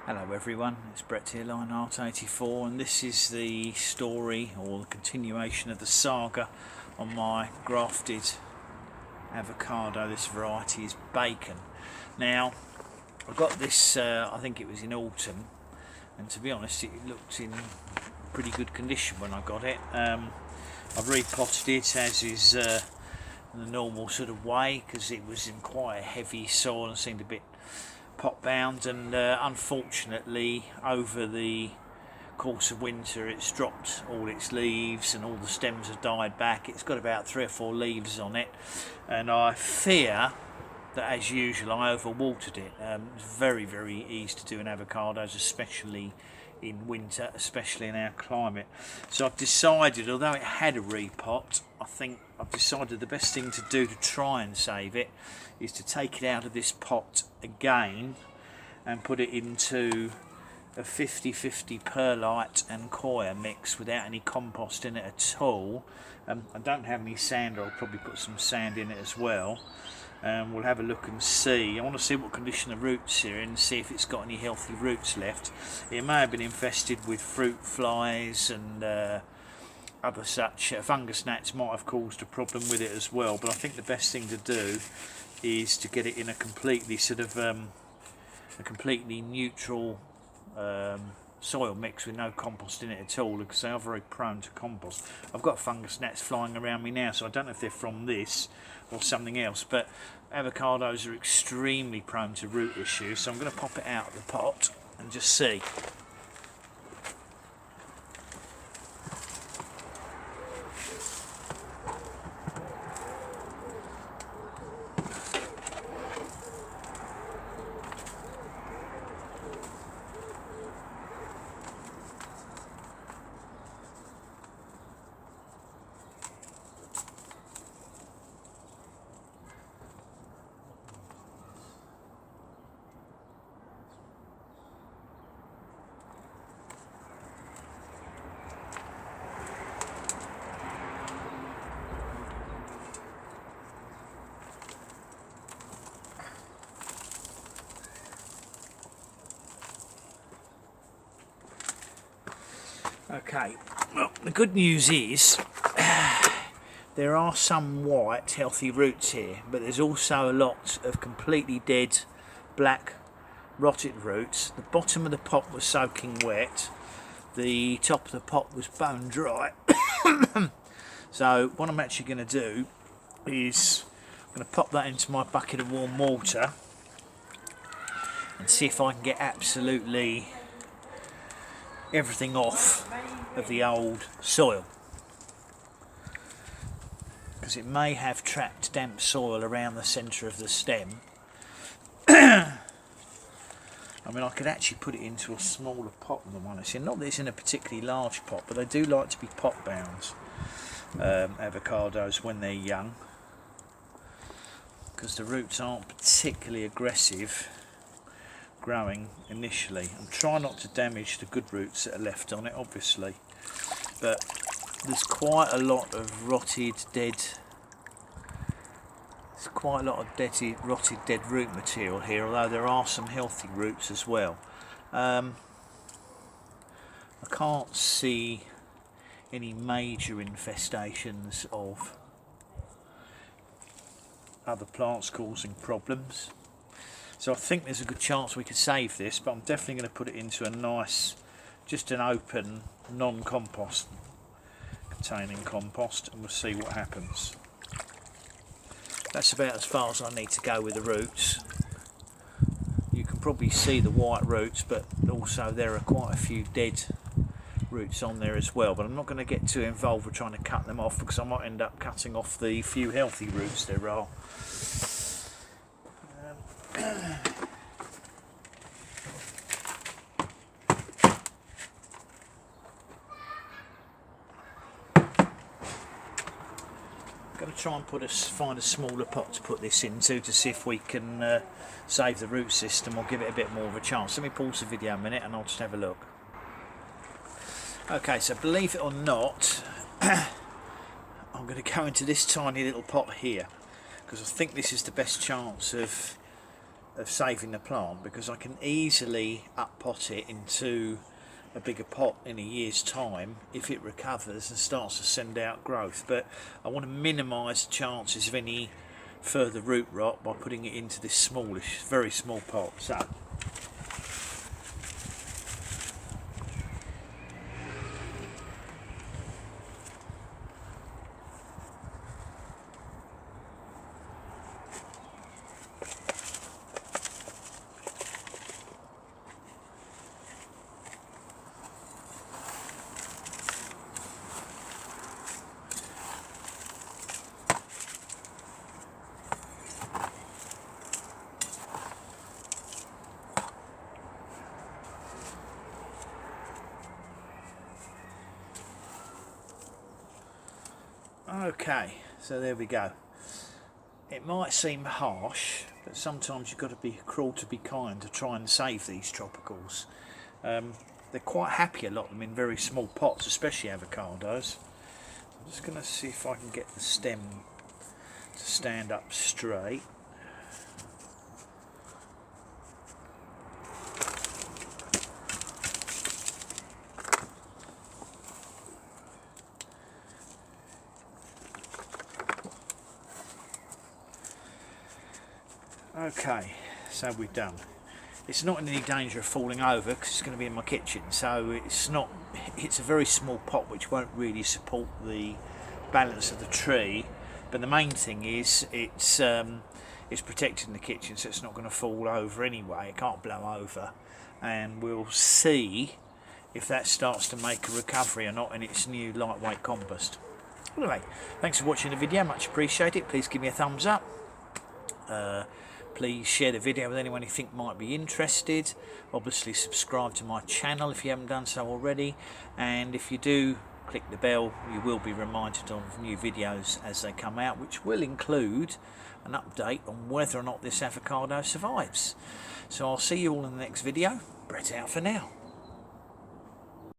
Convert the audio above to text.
Hello everyone, it's Brett here, Lionheart84, and this is the story or the continuation of the saga on my grafted avocado. This variety is Bacon. Now, I got this, I think it was in autumn, and to be honest it looked in pretty good condition when I got it. I've repotted it as is the normal sort of way, because it was in quite a heavy soil and seemed a bit pot bound, and unfortunately over the course of winter it's dropped all its leaves and all the stems have died back. It's got about 3 or 4 leaves on it, and I fear that as usual I overwatered it. It's very easy to do in avocados, especially in winter, especially in our climate. So I've decided, although it had a repot, I think I've decided the best thing to do to try and save it is to take it out of this pot again and put it into a 50-50 perlite and coir mix without any compost in it at all. I don't have any sand, I'll probably put some sand in it as well. We'll have a look and see. I want to see what condition the roots are in and see if it's got any healthy roots left. It may have been infested with fruit flies and other such. Fungus gnats might have caused a problem with it as well, but I think the best thing to do is to get it in a completely sort of a completely neutral soil mix with no compost in it at all, because they are very prone to compost. I've got fungus gnats flying around me now, so I don't know if they're from this or something else, but avocados are extremely prone to root issues, so I'm going to pop it out of the pot and just see. Okay, well, the good news is there are some white healthy roots here, but there's also a lot of completely dead black rotted roots. The bottom of the pot was soaking wet, the top of the pot was bone dry. So what I'm actually going to do is I'm going to pop that into my bucket of warm water and see if I can get absolutely everything off of the old soil, because it may have trapped damp soil around the centre of the stem. I mean, I could actually put it into a smaller pot than the one it's in. Not that it's in a particularly large pot, but they do like to be pot bound, avocados, when they're young, because the roots aren't particularly aggressive growing initially. I'm trying not to damage the good roots that are left on it, obviously, but there's quite a lot of rotted dead root material here, although there are some healthy roots as well. I can't see any major infestations of other plants causing problems. So I think there's a good chance we could save this, but I'm definitely going to put it into a nice, just an open, non-compost containing compost, and we'll see what happens. That's about as far as I need to go with the roots. You can probably see the white roots, but also there are quite a few dead roots on there as well, but I'm not going to get too involved with trying to cut them off, because I might end up cutting off the few healthy roots there are. Going to try and find a smaller pot to put this into to see if we can save the root system or give it a bit more of a chance. Let me pause the video a minute and I'll just have a look. Okay, so believe it or not, I'm going to go into this tiny little pot here, because I think this is the best chance of of saving the plant, because I can easily up pot it into a bigger pot in a year's time if it recovers and starts to send out growth. But I want to minimise the chances of any further root rot by putting it into this smallish, very small pot. So okay, so there we go. It might seem harsh, but sometimes you've got to be cruel to be kind to try and save these tropicals. They're quite happy, a lot of them, in very small pots, especially avocados. I'm just going to see if I can get the stem to stand up straight. Okay, so we've done. It's not in any danger of falling over because it's going to be in my kitchen, so it's a very small pot which won't really support the balance of the tree, but the main thing is it's protected in the kitchen, so it's not going to fall over anyway. It can't blow over, and we'll see if that starts to make a recovery or not in its new lightweight compost. Anyway, thanks for watching the video, much appreciated. Please give me a thumbs up. Please share the video with anyone you think might be interested. Obviously subscribe to my channel if you haven't done so already, and if you do, click the bell. You will be reminded of new videos as they come out, which will include an update on whether or not this avocado survives. So I'll see you all in the next video. Brett out for now.